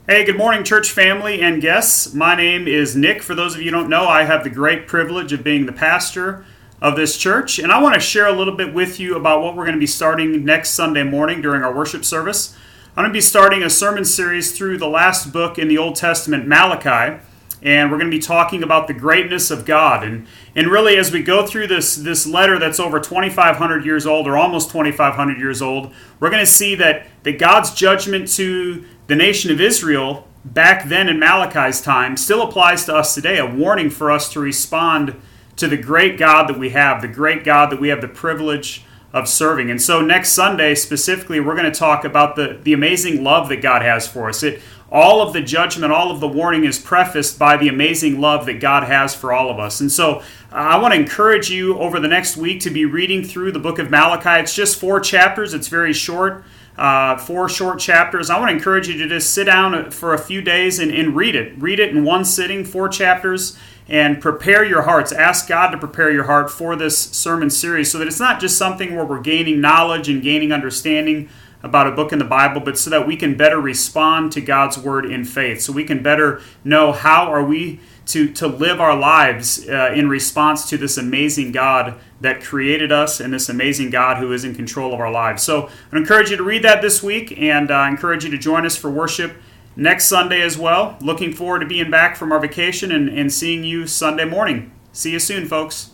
Hey, good morning, church family and guests. My name is Nick. For those of you who don't know, I have the great privilege of being the pastor of this church, and I want to share a little bit with you about what we're going to be starting next Sunday morning during our worship service. I'm going to be starting a sermon series through the last book in the Old Testament, Malachi, and we're going to be talking about the greatness of God. And really, as we go through this letter that's over 2,500 years old, or almost 2,500 years old, we're going to see that God's judgment to the nation of Israel back then in Malachi's time still applies to us today, a warning for us to respond to the great God that we have, the great God that we have the privilege of serving. And so next Sunday, specifically, we're going to talk about the amazing love that God has for us. All of the judgment, all of the warning is prefaced by the amazing love that God has for all of us. And so I want to encourage you over the next week to be reading through the book of Malachi. It's just 4 chapters. It's very short. 4 short chapters. I want to encourage you to just sit down for a few days and read it. Read it in one sitting, 4 chapters, and prepare your hearts. Ask God to prepare your heart for this sermon series so that it's not just something where we're gaining knowledge and gaining understanding about a book in the Bible, but so that we can better respond to God's word in faith. So we can better know how are we to live our lives in response to this amazing God that created us and this amazing God who is in control of our lives. So I encourage you to read that this week, and I encourage you to join us for worship next Sunday as well. Looking forward to being back from our vacation and seeing you Sunday morning. See you soon, folks.